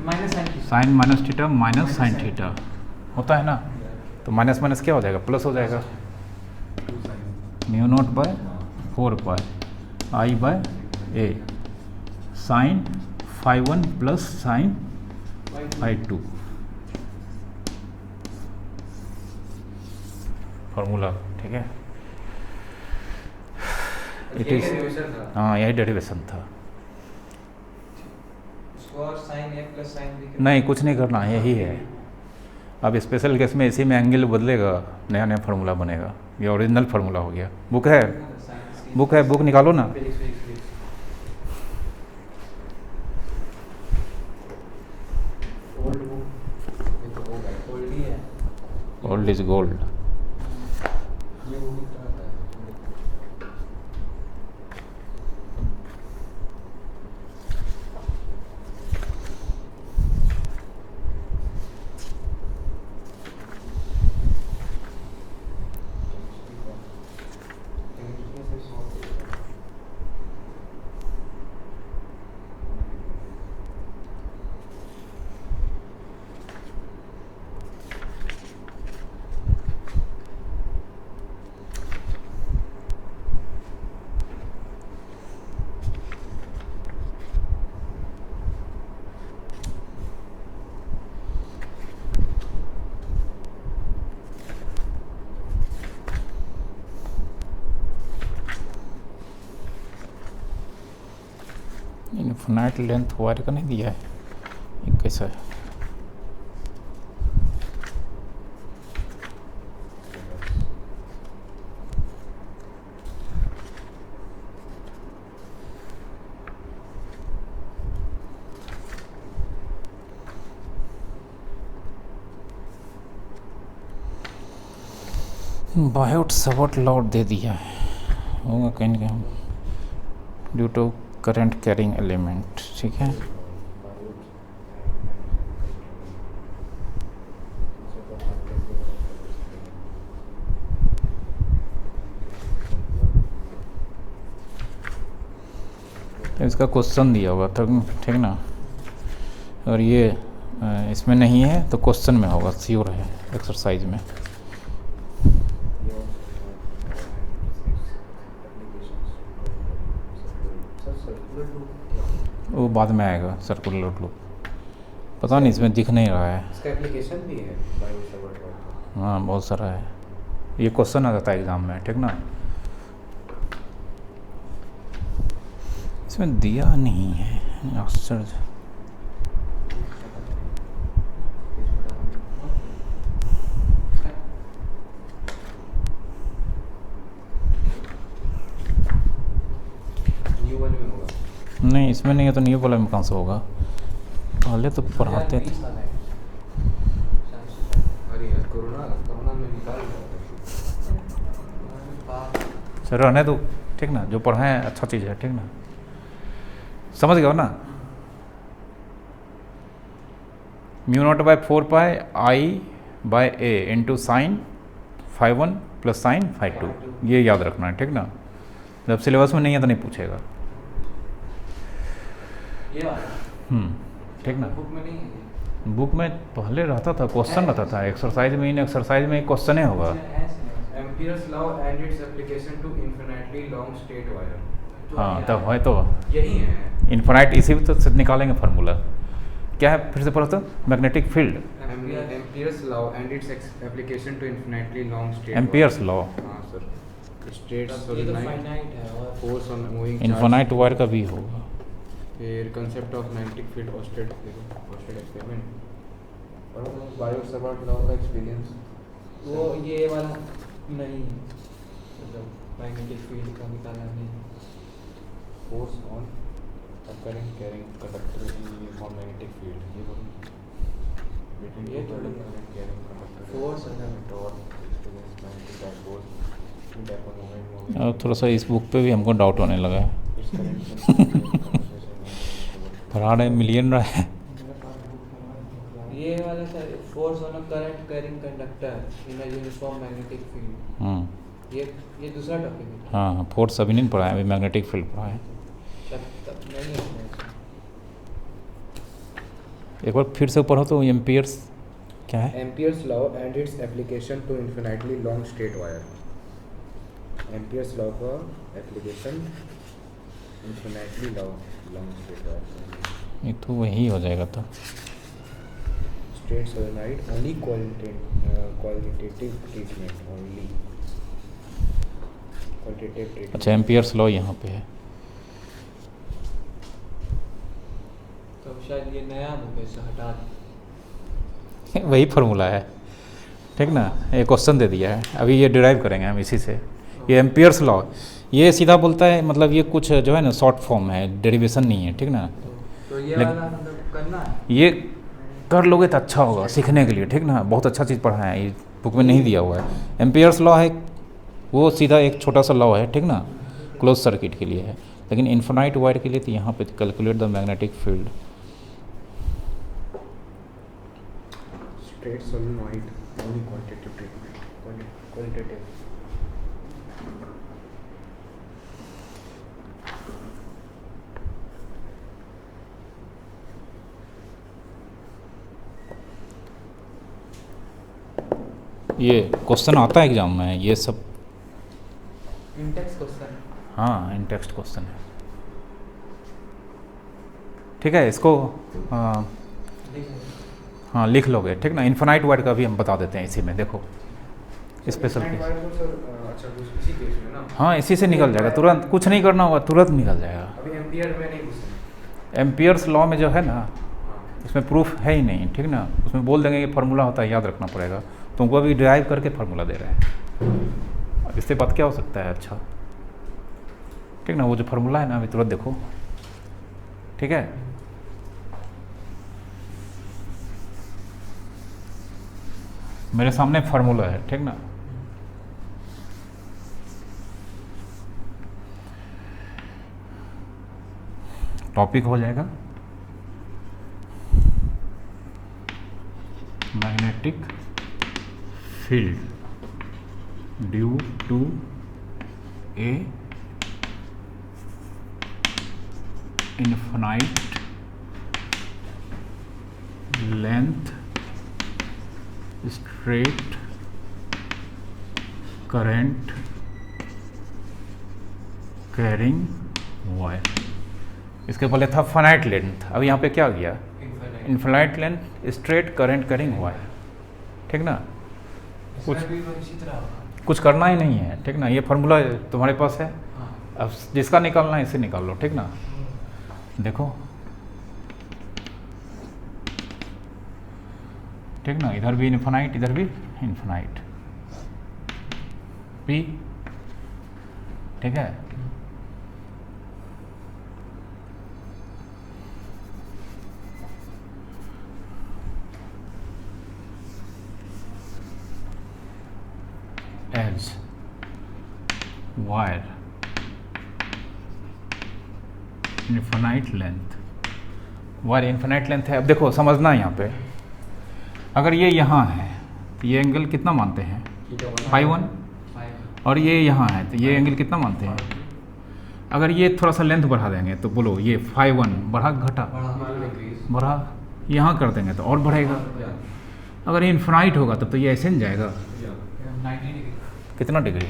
S3: Minus sine theta.
S1: Sine minus theta minus sine theta होता है ना, तो माइनस माइनस क्या हो जाएगा, प्लस हो जाएगा। Mu naught by 4 pi I by A sign 5 1 plus sign 5 2, formula, ठीक है। इट इज, हाँ यही डेरिवेशन था।
S2: और sin a plus sin b
S1: नहीं कुछ नहीं करना है, यही है। अब स्पेशल केस में इसी में एंगल बदलेगा, नया नया फार्मूला बनेगा, ये ओरिजिनल फार्मूला हो गया। बुक है, बुक है, बुक निकालो ना।
S3: Old book
S1: old is gold.
S3: ये वो कितना आता है? केमिस्ट्री से सॉल्व
S1: इनफिनाइट लेंथ वायर का नहीं दिया है, ये कैसा है? बायोट सबट लॉट दे दिया है, होगा कहीं ना कहीं due to current carrying element. ठीक है, तो इसका क्वेश्चन दिया होगा तब, ठीक ना। और ये इसमें नहीं है तो क्वेश्चन में होगा, श्योर है एक्सरसाइज में। वो बाद में आएगा सर्कुलर लूप, पता नहीं इसमें दिख नहीं रहा है।
S3: इसका एप्लीकेशन भी है बायोट का।
S1: हाँ बहुत सारा है, ये क्वेश्चन आ जाता है एग्ज़ाम में, ठीक ना। इसमें दिया नहीं है, आश्चर्य।
S3: न्यू वाले में होगा?
S1: नहीं इसमें नहीं है तो न्यू वाला में कहाँ से होगा, पहले तो पढ़ाते थे।
S3: अरे यार कोरोना में निकाल
S1: सर रहने दो, ठीक ना, जो पढ़ाएं अच्छा चीज़ है, ठीक ना, समझ गए हो ना। Mu naught by 4 pi I by A into sine 5(1) plus sign 5(2), ये याद रखना है, ठीक ना। जब सिलेबस में नहीं है तो नहीं पूछेगा।
S3: ये वाला
S1: ठीक ना।
S3: बुक में नहीं है?
S1: बुक में पहले रहता था, क्वेश्चन रहता था एक्सरसाइज में, इन एक्सरसाइज में क्वेश्चन ही होगा।
S3: Ampere's law and its application to infinitely long straight wire.
S1: हाँ तब है, तो
S3: यही है
S1: इन्फिनाइट, इसी भी तो निकालेंगे फार्मूला। क्या है फिर से पढ़ो तो, magnetic field,
S3: Ampere's law and its application to infinitely long straight.
S1: Ampere's law,
S3: हाँ सर। स्ट्रेट
S2: ये तो
S3: सोलेनोइड
S2: फाइनाइट है और
S3: force on moving
S1: infinite wire का भी होगा।
S3: फिर concept of magnetic field Oersted experiment और बायोट सबट लॉ का एक्सपीरियंस।
S2: वो ये वाला नहीं, मतलब मैग्नेटिक फील्ड का निकाला नहीं।
S3: Force on occurring carrying conductor in uniform magnetic field, ये between
S2: ये
S3: two
S2: थोड़ी
S3: current carrying conductor
S2: Force है ना।
S3: torque experience magnetic dipole in dipole moment
S1: और थोड़ा सा इस बुक पे भी हमको डाउट होने लगा है,
S3: its current
S1: पढ़ा रहे मिलियन रहा है।
S2: ये वाला sir, force on a current carrying conductor in a uniform magnetic field, ये दूसरा टॉपिक है।
S1: हाँ फोर्स अभी नहीं पढ़ा है, अभी मैग्नेटिक फील्ड पढ़ा है।
S2: तब नहीं है।
S1: एक बार फिर से पढ़ो तो, एम्पियर्स क्या है?
S3: Ampere's law and its application to infinitely long straight wire. Ampere's law का application infinitely long straight wire.
S1: ये तो वही हो जाएगा तो।
S3: Straight solenoid only qualitative treatment, only qualitative treatment.
S1: अच्छा एम्पियर्स लॉ यहाँ पे है,
S2: तो शायद ये नया बुक है, इसे हटा दो।
S1: वही फार्मूला है, ठीक ना। एक क्वेश्चन दे दिया है, अभी ये डिराइव करेंगे हम इसी से। ये एम्पियर्स लॉ, ये सीधा बोलता है, मतलब ये कुछ जो है ना शॉर्ट फॉर्म है, डेरिवेशन नहीं है, ठीक ना।
S2: तो ये
S1: लेकिन-
S2: वाला मतलब करना है।
S1: ये कर लोगे तो अच्छा होगा सीखने के लिए, ठीक ना। बहुत अच्छा चीज़ पढ़ा है, ये बुक में नहीं दिया हुआ है। एम्पियर्स लॉ है वो सीधा एक छोटा सा लॉ है, ठीक ना, क्लोज सर्किट के लिए है, लेकिन इन्फिनाइट वायर के लिए तो यहाँ पे calculate the magnetic field.
S3: Straight solenoid, only quantitative treatment. Qualitative.
S1: ये क्वेश्चन आता है एग्जाम में, ये सब
S2: इंटेक्स क्वेश्चन।
S1: हाँ इन टेक्स्ट क्वेश्चन है, ठीक है। इसको हाँ लिख लोगे, ठीक ना। इन्फिनाइट वायर का भी हम बता देते हैं इसी में, देखो स्पेशल केस।
S3: अच्छा इसी केस में ना।
S1: हाँ इसी से निकल जाएगा तुरंत, कुछ नहीं करना होगा, तुरंत निकल जाएगा।
S3: अभी एम्पियर में नहीं घुसना।
S1: एम्पियर्स लॉ में जो है ना, इसमें प्रूफ है ही नहीं, ठीक ना। उसमें बोल देंगे ये फार्मूला होता है, याद रखना पड़ेगा। तुमको अभी ड्राइव करके फार्मूला दे रहे हैं, इससे बात क्या हो सकता है। अच्छा ठीक ना, वो जो फार्मूला है ना अभी तुरंत देखो, ठीक है। मेरे सामने फार्मूला है, ठीक ना। टॉपिक हो जाएगा magnetic field due to a infinite length straight current carrying wire. इसके पहले था फाइनाइट लेंथ, अब यहाँ पे क्या गया, infinite length straight current carrying wire, ठीक ना। कुछ करना ही नहीं है, ठीक ना। ये फार्मूला तुम्हारे पास है, अब जिसका निकालना है इसे निकाल लो, ठीक ना। देखो ठीक ना, इधर भी इनफाइनाइट, इधर भी इनफाइनाइट, पी, ठीक है। As wire infinite length, wire infinite length है। अब देखो समझना है यहाँ पे, अगर ये यहाँ है तो ये एंगल कितना मानते हैं, φ1, और ये यहाँ है तो ये एंगल कितना मानते हैं। अगर ये थोड़ा सा लेंथ बढ़ा देंगे तो बोलो ये φ1 बढ़ा घटा, बढ़ा, यहाँ कर देंगे तो और बढ़ेगा। अगर ये इनफाइनाइट होगा तब तो ये ऐसे नहीं जाएगा,
S2: 90 डिग्री।
S1: कितना डिग्री,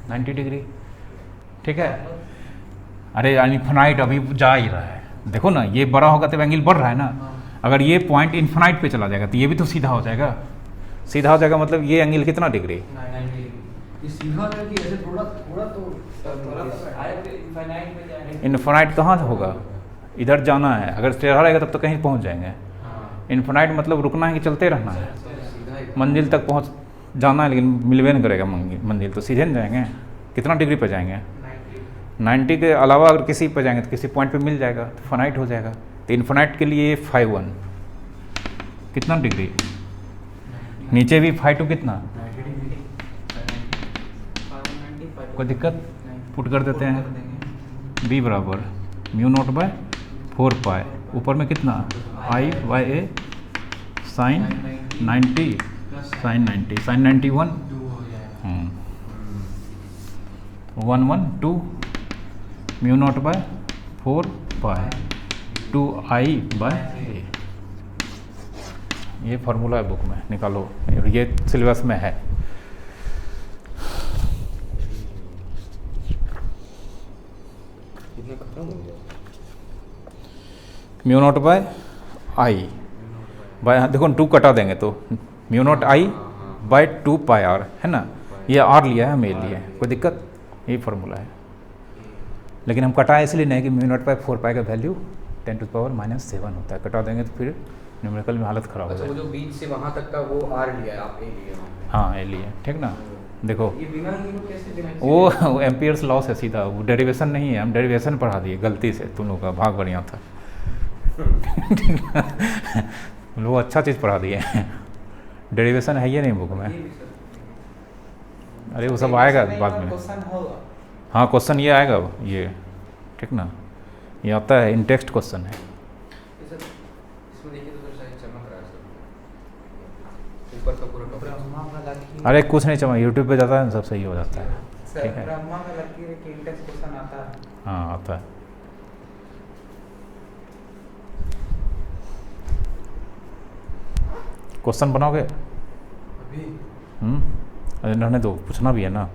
S1: 90 डिग्री, ठीक है। अरे इनफाइनाइट अभी जा ही रहा है, देखो ना, ये बड़ा होगा तो एंगल बढ़ रहा है ना। अगर ये पॉइंट इनफाइनाइट पे चला जाएगा तो ये भी तो सीधा हो जाएगा, सीधा हो जाएगा मतलब ये एंगल कितना डिग्री,
S2: 90 डिग्री।
S4: ये सीधा है कि ऐसे थोड़ा थोड़ा तो
S2: इनफाइनाइट में जाएगा।
S1: इनफाइनाइट कहाँ से होगा, इधर जाना है। अगर टेढ़ा रहेगा तब तो कहीं पहुँच जाएंगे। इनफाइनाइट मतलब रुकना है कि चलते रहना है, मंजिल तक पहुँच जाना है, लेकिन मिलवे नहीं करेगा मंजिल, तो सीधे नहीं जाएंगे। कितना डिग्री पे जाएंगे, 90 के अलावा अगर किसी पे जाएंगे तो किसी पॉइंट पे मिल जाएगा तो फाइनाइट हो जाएगा। तो इनफाइनाइट के लिए φ1 कितना डिग्री, नीचे भी φ2 कितना, कोई दिक्कत, पुट कर देते हैं। b बराबर μ0/4 ऊपर में कितना I/A sign 90, sign 90, sign 91, 112 μ0/4 2I/A। ये फार्मूला है बुक में, निकालो, ये सिलेबस में है।
S3: कितने खत्म हो गया
S1: μ0/I बाय, देखो 2 कटा देंगे तो μ0I/2πr है ना। ये R लिया है, हमें लिया है, कोई दिक्कत, यही फार्मूला है। लेकिन हम कटाए इसलिए नहीं कि μ0/4π का वैल्यू 10⁻⁻7 होता है, कटा देंगे तो फिर न्यूमेरिकल में हालत ख़राब हो
S3: अच्छा, वो
S1: जाएगी।
S3: जो बीच से वहाँ तक का वो R लिया है, आप A लिया वहाँ पे।
S1: हाँ ये लिए, ठीक ना। देखो
S2: ये बिना ही लोग कैसे डिवाइड,
S1: वो एम्पियर्स लॉ से सीधा, वो डेरिवेशन नहीं है, हम डेरिवेशन पढ़ा दिए गलती से, तुम लोग का भाग बढ़िया था। लोग अच्छा चीज़ पढ़ा दिए हैं, डेरिवेशन है ये नहीं बुक में?
S2: ये भी सर
S1: अरे वो सब आएगा बाद में।
S2: क्वेश्चन होगा।
S1: हाँ क्वेश्चन ये आएगा ये, ठीक ना, ये आता है इन टेक्स्ट क्वेश्चन है।
S3: सर इसमें देखिए तो शायद चमक रहा है सर, ऊपर का पूरा कपड़ा।
S2: ब्रह्मा का लकीर।
S1: अरे कुछ नहीं चमा, यूट्यूब पे जाता है ना सब सही हो जाता है।
S2: सर
S1: ठीक है।
S2: ब्रह्मा का लकीर एक इंडेक्स क्वेश्चन आता है।
S1: हाँ आता है। क्वेश्चन बनाओगे?
S3: अभी
S1: अरे रहने दो, पूछना भी है ना।